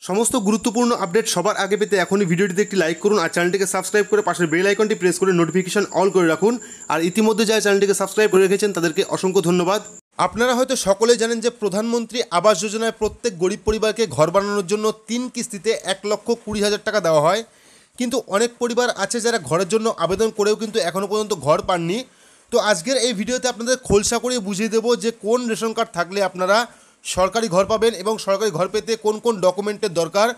সমস্ত গুরুত্বপূর্ণ আপডেট সবার আগে পেতে এখনই ভিডিওটিতে একটি লাইক করুন আর চ্যানেলটিকে সাবস্ক্রাইব করে পাশের বেল আইকনটি প্রেস করে নোটিফিকেশন অল করে রাখুন। আর ইতিমধ্যে যারা চ্যানেলটিকে সাবস্ক্রাইব করে রেখেছেন তাদেরকে অসংখ্য ধন্যবাদ। আপনারা হয়তো সকলেই জানেন যে প্রধানমন্ত্রী আবাস যোজনায় প্রত্যেক গরিব পরিবারকে ঘর বানানোর জন্য 3 কিস্তিতে 1,20,000 টাকা দেওয়া হয়। কিন্তু অনেক পরিবার আছে যারা ঘরের জন্য আবেদন করেও কিন্তু এখনও পর্যন্ত ঘর পাননি। তো আজকের এই ভিডিওতে আপনাদের খোলসা করে বুঝিয়ে দেবো যে কোন রেশন কার্ড থাকলে আপনারা সরকারি ঘর পাবেন এবং সরকারি ঘর পেতে কোন কোন ডকুমেন্টের দরকার,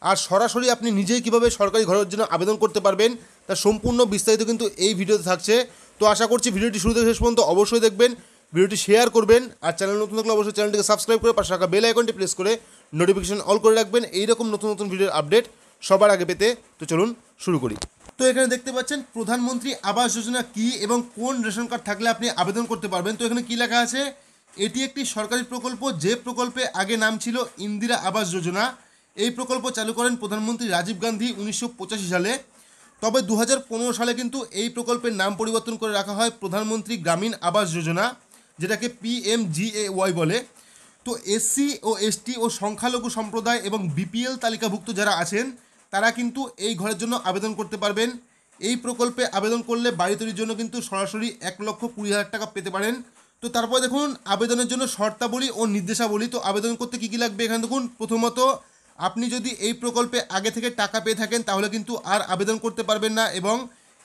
আর সরাসরি আপনি নিজেই কীভাবে সরকারি ঘরের জন্য আবেদন করতে পারবেন তার সম্পূর্ণ বিস্তারিত কিন্তু এই ভিডিওতে থাকছে। তো আশা করছি ভিডিওটি শুরু থেকে শেষ পর্যন্ত অবশ্যই দেখবেন, ভিডিওটি শেয়ার করবেন আর চ্যানেল নতুন থাকলে অবশ্যই চ্যানেলটিকে সাবস্ক্রাইব করে পাশে রাখা বেল আইকনটি প্রেস করে নোটিফিকেশন অল করে রাখবেন এইরকম নতুন নতুন ভিডিওর আপডেট সবার আগে পেতে। তো চলুন শুরু করি। তো এখানে দেখতে পাচ্ছেন প্রধানমন্ত্রী আবাস যোজনা কী এবং কোন রেশন কার্ড থাকলে আপনি আবেদন করতে পারবেন। তো এখানে কী লেখা আছে, এটি একটি সরকারি প্রকল্প যে প্রকল্পে আগে নাম ছিল ইন্দিরা আবাস যোজনা। এই প্রকল্প চালু করেন প্রধানমন্ত্রী রাজীব গান্ধী 1985 সালে। তবে 2015 সালে কিন্তু এই প্রকল্পের নাম পরিবর্তন করে রাখা হয় প্রধানমন্ত্রী গ্রামীণ আবাস যোজনা, যেটাকে PMGAY বলে। তো এসসি ও এসটি ও সংখ্যালঘু সম্প্রদায় এবং বিপিএল তালিকাভুক্ত যারা আছেন তারা কিন্তু এই ঘরের জন্য আবেদন করতে পারবেন। এই প্রকল্পে আবেদন করলে বাড়ি তৈরির জন্য কিন্তু সরাসরি 1,20,000 টাকা পেতে পারেন। তো তারপর দেখুন আবেদনের জন্য শর্তাবলী ও নির্দেশাবলী। তো আবেদন করতে কী কী লাগবে এখানে দেখুন, প্রথমত আপনি যদি এই প্রকল্পে আগে থেকে টাকা পেয়ে থাকেন তাহলে কিন্তু আর আবেদন করতে পারবেন না, এবং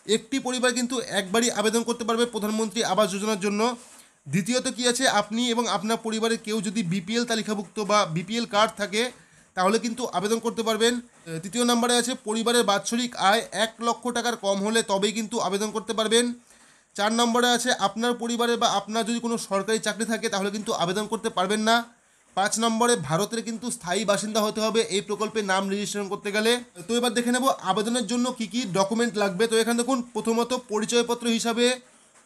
একটি পরিবার কিন্তু একবারই আবেদন করতে পারবে প্রধানমন্ত্রী আবাস যোজনার জন্য। দ্বিতীয়ত কী আছে, আপনি এবং আপনার পরিবারের কেউ যদি বিপিএল তালিকাভুক্ত বা বিপিএল কার্ড থাকে তাহলে কিন্তু আবেদন করতে পারবেন। তৃতীয় নম্বরে আছে পরিবারের বাৎসরিক আয় 1,00,000 টাকার কম হলে তবেই কিন্তু আবেদন করতে পারবেন। 4 নম্বরে আছে আপনার পরিবারে বা আপনার যদি কোনো সরকারি চাকরি থাকে তাহলে কিন্তু আবেদন করতে পারবেন না। 5 নম্বরে ভারতের কিন্তু স্থায়ী বাসিন্দা হতে হবে এই প্রকল্পে নাম রেজিস্ট্রেশন করতে গেলে। তো এবার দেখে নেব আবেদনের জন্য কি কি ডকুমেন্ট লাগবে। তো এখানে দেখুন প্রথমত পরিচয়পত্র হিসাবে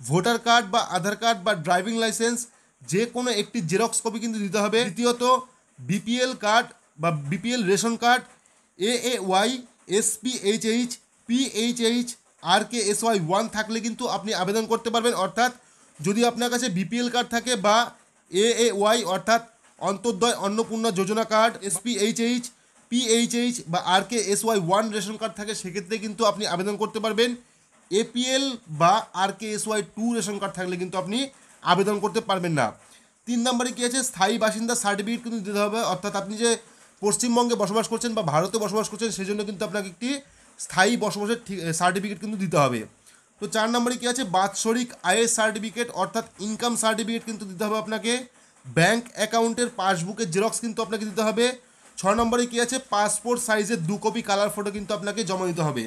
ভোটার কার্ড বা আধার কার্ড বা ড্রাইভিং লাইসেন্স যে কোনো একটি জেরক্স কপি কিন্তু দিতে হবে। দ্বিতীয়ত বিপিএল কার্ড বা BPL ration card AAY SPHH PHH RKSY 1 থাকলে কিন্তু আপনি আবেদন করতে পারবেন। অর্থাৎ যদি আপনার কাছে বিপিএল কার্ড থাকে বা AAY অর্থাৎ অন্তর্দয় অন্নপূর্ণা যোজনা কার্ড, SPHH PHH বা RKSY 1 রেশন কার্ড থাকে সেক্ষেত্রে কিন্তু আপনি আবেদন করতে পারবেন। APL বা RKSY 2 রেশন কার্ড থাকলে কিন্তু আপনি আবেদন করতে পারবেন না। 3 নম্বরে কী আছে, স্থায়ী বাসিন্দা সার্টিফিকেট কিন্তু দিতে হবে। অর্থাৎ আপনি যে পশ্চিমবঙ্গে বসবাস করছেন বা ভারতে বসবাস করছেন সেই জন্য কিন্তু আপনাকে একটি স্থায়ী বসবাসের সার্টিফিকেট কিন্তু দিতে হবে। তো 4 নম্বরে কী আছে, বাৎসরিক আয়ের সার্টিফিকেট অর্থাৎ ইনকাম সার্টিফিকেট কিন্তু দিতে হবে আপনাকে। ব্যাংক অ্যাকাউন্টের পাসবুকের জেরক্স কিন্তু আপনাকে দিতে হবে। 6 নম্বরে কী আছে, পাসপোর্ট সাইজের 2 কপি কালার ফটো কিন্তু আপনাকে জমা দিতে হবে।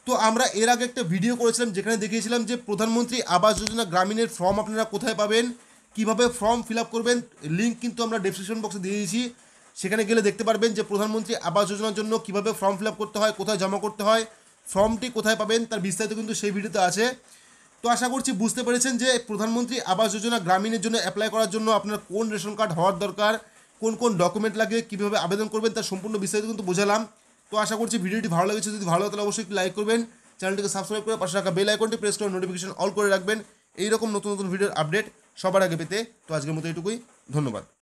তো আমরা এর আগে একটা ভিডিও করেছিলাম যেখানে দেখিয়েছিলাম যে প্রধানমন্ত্রী আবাস যোজনা গ্রামীণের ফর্ম আপনারা কোথায় পাবেন, কিভাবে ফর্ম ফিল আপ করবেন। লিঙ্ক কিন্তু আমরা ডেসক্রিপশন বক্সে দিয়ে দিয়েছি, সেখানে গেলে দেখতে পারবেন যে প্রধানমন্ত্রী আবাস যোজনার জন্য কিভাবে ফর্ম ফিল আপ করতে হয়, কোথায় জমা করতে হয়, ফর্মটি কোথায় পাবেন তার বিস্তারিত কিন্তু সেই ভিডিওতে আছে। তো আশা করছি বুঝতে পেরেছেন যে প্রধানমন্ত্রী আবাস যোজনা গ্রামীণের জন্য অ্যাপ্লাই করার জন্য আপনার কোন রেশন কার্ড হওয়ার দরকার, কোন কোন ডকুমেন্ট লাগে, কীভাবে আবেদন করবেন তার সম্পূর্ণ বিস্তারিত কিন্তু বোঝালাম। তো আশা করছি ভিডিওটি ভালো লেগেছে, যদি ভালো লাগে তাহলে অবশ্যই একটি লাইক করবেন, চ্যানেলটিকে সাবস্ক্রাইব করে পাশে রাখা বেল আইকনটি প্রেস করে নোটিফিকেশন অল করে রাখবেন এইরকম নতুন নতুন ভিডিওর আপডেট সবার আগে পেতে। তো আজকের মতো এটুকুই, ধন্যবাদ।